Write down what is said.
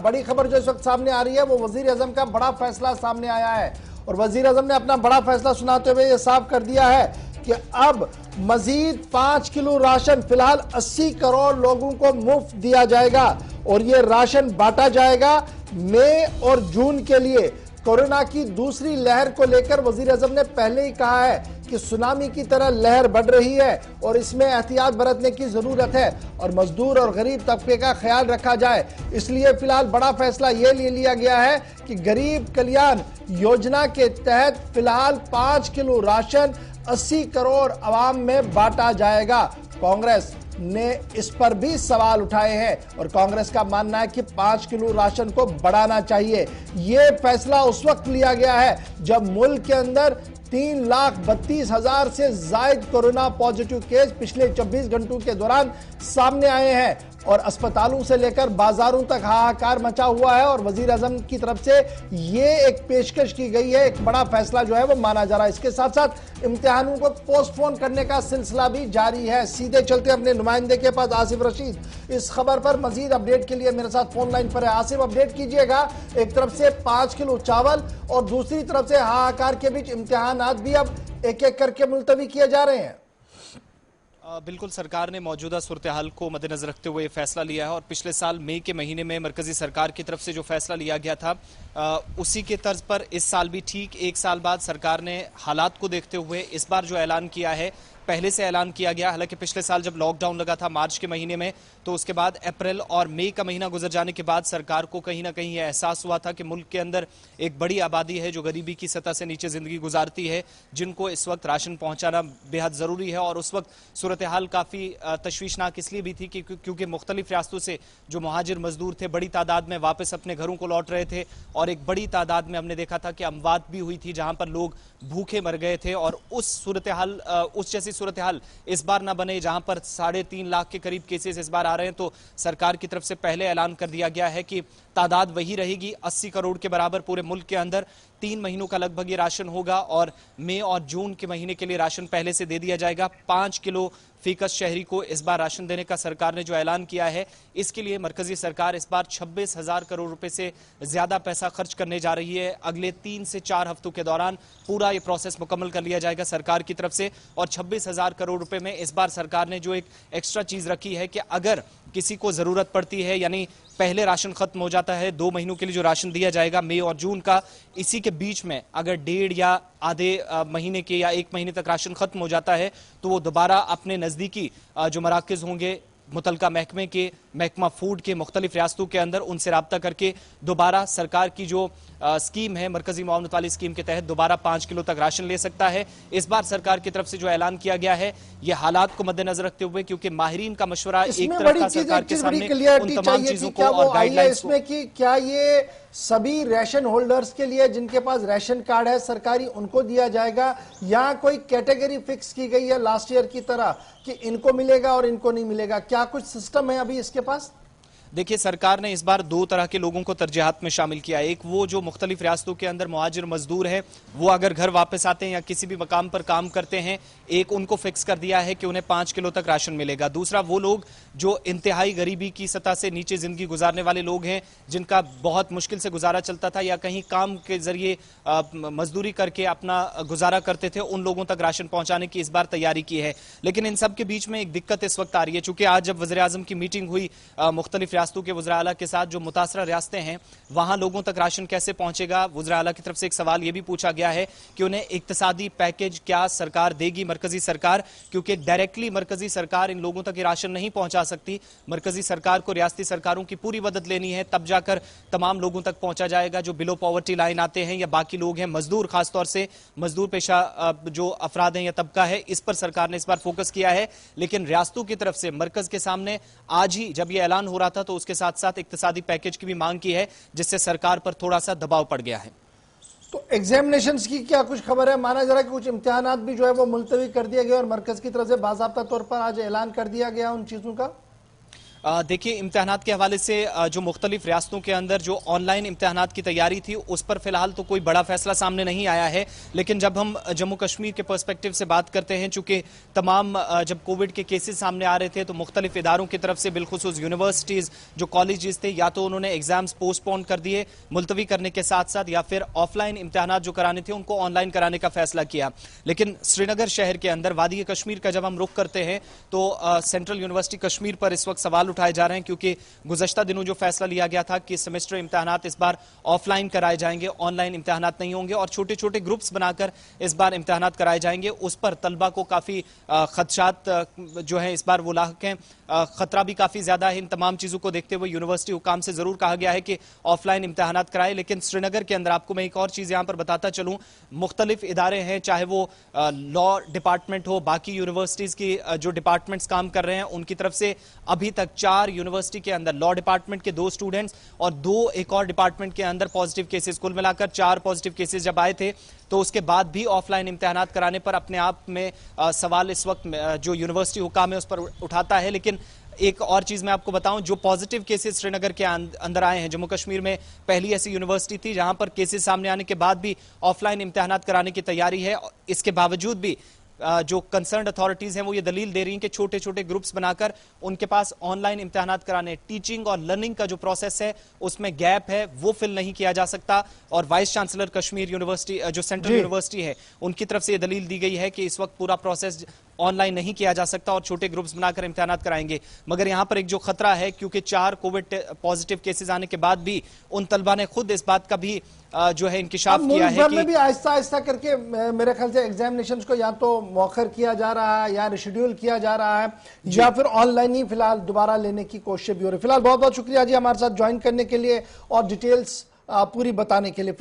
बड़ी खबर जो इस वक्त सामने आ रही है वो वजीर आजम का बड़ा फैसला सामने आया है और वजीर आजम ने अपना बड़ा फैसला सुनाते हुए ये साफ कर दिया है कि अब मजीद 5 किलो राशन फिलहाल 80 करोड़ लोगों को मुफ्त दिया जाएगा और ये राशन बांटा जाएगा मई और जून के लिए। कोरोना की दूसरी लहर को लेकर वजीर आजम ने पहले ही कहा है कि सुनामी की तरह लहर बढ़ रही है और इसमें एहतियात बरतने की जरूरत है और मजदूर और गरीब तबके का ख्याल रखा जाए। इसलिए फिलहाल बड़ा फैसला यह ले लिया गया है कि गरीब कल्याण योजना के तहत फिलहाल 5 किलो राशन 80 करोड़ अवाम में बांटा जाएगा। कांग्रेस ने इस पर भी सवाल उठाए हैं और कांग्रेस का मानना है कि 5 किलो राशन को बढ़ाना चाहिए। यह फैसला उस वक्त लिया गया है जब मुल्क के अंदर 3,32,000 से जायद कोरोना पॉजिटिव केस पिछले 24 घंटों के दौरान सामने आए हैं और अस्पतालों से लेकर बाजारों तक हाहाकार मचा हुआ है और वजीर आजम की तरफ से ये एक पेशकश की गई है, एक बड़ा फैसला जो है वो माना जा रहा है। इसके साथ साथ इम्तिहानों को पोस्टपोन करने का सिलसिला भी जारी है। सीधे चलते अपने नुमाइंदे के पास आसिफ रशीद इस खबर पर मजीद अपडेट के लिए मेरे साथ फोन लाइन पर है। आसिफ, अपडेट कीजिएगा। एक तरफ से 5 किलो चावल और दूसरी तरफ से हाहाकार के बीच इम्तिहानात भी अब एक एक करके मुलतवी किए जा रहे हैं। बिल्कुल, सरकार ने मौजूदा सूरत हाल को मद्देनजर रखते हुए फैसला लिया है और पिछले साल मई के महीने में मरकजी सरकार की तरफ से जो फैसला लिया गया था उसी के तर्ज पर इस साल भी ठीक 1 साल बाद सरकार ने हालात को देखते हुए इस बार जो ऐलान किया है पहले से ऐलान किया गया। हालांकि पिछले साल जब लॉकडाउन लगा था मार्च के महीने में तो उसके बाद अप्रैल और मई का महीना गुजर जाने के बाद सरकार को कहीं ना कहीं यह एहसास हुआ था कि मुल्क के अंदर एक बड़ी आबादी है जो गरीबी की सतह से नीचे जिंदगी गुजारती है, जिनको इस वक्त राशन पहुंचाना बेहद जरूरी है। और उस वक्त सूरत हाल काफी तशवीशनाक इसलिए भी थी क्योंकि मुख्तलिफ रियासतों से जो मुहाजिर मजदूर थे बड़ी तादाद में वापस अपने घरों को लौट रहे थे और एक बड़ी तादाद में हमने देखा था कि अमवात भी हुई थी जहां पर लोग भूखे मर गए थे। और उस जैसी सूरत हाल इस बार ना बने जहां पर 3.5 लाख के करीब केसेस इस बार आ रहे हैं। तो सरकार की तरफ से पहले ऐलान कर दिया गया है कि तादाद वही रहेगी 80 करोड़ के बराबर पूरे मुल्क के अंदर 3 महीनों का लगभग ये राशन होगा और मई और जून के महीने के लिए राशन पहले से दे दिया जाएगा। 5 किलो फीकस शहरी को इस बार राशन देने का सरकार ने जो ऐलान किया है इसके लिए मरकजी सरकार इस बार 26,000 करोड़ रुपए से ज्यादा पैसा खर्च करने जा रही है। अगले 3 से 4 हफ्तों के दौरान पूरा ये प्रोसेस मुकम्मल कर लिया जाएगा सरकार की तरफ से। और 26,000 करोड़ रुपए में इस बार सरकार ने जो एक एक्स्ट्रा चीज रखी है कि अगर किसी को जरूरत पड़ती है, यानी पहले राशन खत्म हो जाता है 2 महीनों के लिए जो राशन दिया जाएगा मई और जून का, इसी के बीच में अगर 1.5 या आधे महीने के या 1 महीने तक राशन खत्म हो जाता है तो वो दोबारा अपने नजदीकी जो मराकज होंगे मुतलका महकमे के, महकमा फूड के मुख्तलिफ रियासतों के अंदर उनसे रब्ता करके दोबारा सरकार की जो स्कीम है मरकजी मुआवनत वाली स्कीम के तहत दोबारा 5 किलो तक राशन ले सकता है। इस बार सरकार की तरफ से जो ऐलान किया गया है ये हालात को मद्देनजर रखते हुए, क्योंकि माहिरीन का मशवरा एक तरफ का सरकार के सामने उन तमाम चीजों को और गाइडलाइंस इसमें कि क्या ये सभी राशन होल्डर्स के लिए जिनके पास राशन कार्ड है सरकारी उनको दिया जाएगा या कोई कैटेगरी फिक्स की गई है लास्ट ईयर की तरह कि इनको मिलेगा और इनको नहीं मिलेगा? क्या कुछ सिस्टम है अभी इसके पास? देखिए, सरकार ने इस बार 2 तरह के लोगों को तरजीहात में शामिल किया। एक वो जो मुख्तलिफ रियासतों के अंदर मुहाजिर मजदूर है वो अगर घर वापस आते हैं या किसी भी मकाम पर काम करते हैं, एक उनको फिक्स कर दिया है कि उन्हें 5 किलो तक राशन मिलेगा। दूसरा वो लोग जो इंतहाई गरीबी की सतह से नीचे जिंदगी गुजारने वाले लोग हैं, जिनका बहुत मुश्किल से गुजारा चलता था या कहीं काम के जरिए मजदूरी करके अपना गुजारा करते थे, उन लोगों तक राशन पहुंचाने की इस बार तैयारी की है। लेकिन इन सब के बीच में एक दिक्कत इस वक्त आ रही है, चूंकि आज जब वज़ीर आज़म की मीटिंग हुई मुख्तलिफ रियासतों के वज़ीर आला के साथ, जो मुतासरा रियासतें हैं वहां लोगों तक राशन कैसे पहुंचेगा, वज़ीर आला की तरफ से एक सवाल यह भी पूछा गया है कि उन्हें इक्तिसादी पैकेज क्या सरकार देगी, मरकजी सरकार, क्योंकि डायरेक्टली मरकजी सरकार इन लोगों तक ये राशन नहीं पहुंचा सकती। मरकजी सरकार को रियासती सरकारों की पूरी मदद लेनी है, तब जाकर तमाम लोगों तक पहुंचा जाएगा जो बिलो पॉवर्टी लाइन आते हैं या बाकी लोग हैं, मजदूर, खासतौर से मजदूर पेशा जो अफराद हैं या तबका है, इस पर सरकार ने इस बार फोकस किया है। लेकिन रियासतों की तरफ से मरकज के सामने आज ही जब यह ऐलान हो रहा था तो उसके साथ साथ इक्तिसादी पैकेज की भी मांग की है, जिससे सरकार पर थोड़ा सा दबाव पड़ गया है। तो एग्जामिनेशंस की क्या कुछ खबर है? माना जा रहा है कि कुछ इम्तिहानात भी जो है वो मुलतवी कर दिया गया और मरकज की तरफ से बाज़ाब्ता तौर पर आज ऐलान कर दिया गया उन चीजों का। देखिए, इम्तिहानात के हवाले से जो मुख्तलिफ रियासतों के अंदर जो ऑनलाइन इम्तिहानात की तैयारी थी उस पर फिलहाल तो कोई बड़ा फैसला सामने नहीं आया है। लेकिन जब हम जम्मू कश्मीर के पर्सपेक्टिव से बात करते हैं, चूंकि तमाम जब कोविड के केसेस सामने आ रहे थे तो मुख्तलिफ इदारों की तरफ से बिलखुसूस यूनिवर्सिटीज जो कॉलेजेस थे या तो उन्होंने एग्जाम्स पोस्टपोन कर दिए मुलतवी करने के साथ साथ, या फिर ऑफलाइन इम्तिहानात जो कराने थे उनको ऑनलाइन कराने का फैसला किया। लेकिन श्रीनगर शहर के अंदर वादी कश्मीर का जब हम रुख करते हैं तो सेंट्रल यूनिवर्सिटी कश्मीर पर इस वक्त सवाल उठाए जा रहे हैं, क्योंकि गुज़श्ता दिनों जो फैसला लिया गया था कि सेमेस्टर इम्तिहानात इस बार ऑफलाइन कराए जाएंगे, ऑनलाइन इम्तिहानात नहीं होंगे और छोटे छोटे ग्रुप्स बनाकर इस बार इम्तिहानात कराए जाएंगे, उस पर तलबा को काफी खदशात जो है इस बार वो लाहक हैं। खतरा भी काफी ज्यादा है। इन तमाम चीजों को देखते हुए यूनिवर्सिटी हुकाम से जरूर कहा गया है कि ऑफलाइन इम्तिहानात कराए। लेकिन श्रीनगर के अंदर आपको मैं एक और चीज यहां पर बताता चलूं, मुख्तलिफ इदारे हैं, चाहे वो लॉ डिपार्टमेंट हो, बाकी यूनिवर्सिटीज की जो डिपार्टमेंट्स काम कर रहे हैं उनकी तरफ से अभी तक 4 यूनिवर्सिटी के अंदर लॉ डिपार्टमेंट के 2 स्टूडेंट्स और 2 एक और डिपार्टमेंट के अंदर पॉजिटिव केसेस, कुल मिलाकर 4 पॉजिटिव केसेस जब आए थे तो उसके बाद भी ऑफलाइन इम्तिहानात कराने पर अपने आप में सवाल इस वक्त जो यूनिवर्सिटी हुकाम है उस पर उठाता है। लेकिन एक और चीज मैं आपको बताऊं, जो पॉजिटिव केसेस श्रीनगर के अंदर आए हैं, जम्मू कश्मीर में पहली ऐसी यूनिवर्सिटी थी जहां पर केसेस सामने आने के बाद भी ऑफलाइन इम्तिहानात कराने की तैयारी है। इसके बावजूद भी जो कंसर्न्ड अथॉरिटीज हैं वो ये दलील दे रही हैं कि छोटे छोटे ग्रुप्स बनाकर उनके पास ऑनलाइन इम्तिहानात कराने, टीचिंग और लर्निंग का जो प्रोसेस है उसमें गैप है वो फिल नहीं किया जा सकता। और वाइस चांसलर कश्मीर यूनिवर्सिटी जो सेंट्रल यूनिवर्सिटी है उनकी तरफ से ये दलील दी गई है कि इस वक्त पूरा प्रोसेस ऑनलाइन नहीं किया जा सकता और छोटे ग्रुप्स बनाकर इम्तिहानात कराएंगे। मगर यहां पर एक जो खतरा है, क्योंकि 4 कोविड पॉजिटिव केसेस आने के बाद भी उन तलबा ने खुद इस बात का भी जो है इंकिशाफ किया है कि भी आहिस्ता आहिस्ता करके मेरे ख्याल से एग्जामिनेशंस को या तो मौखर किया जा रहा है या रिशेड्यूल किया जा रहा है या फिर ऑनलाइन ही फिलहाल दोबारा लेने की कोशिश भी हो रही है। फिलहाल बहुत बहुत शुक्रिया जी हमारे साथ ज्वाइन करने के लिए और डिटेल्स पूरी बताने के लिए।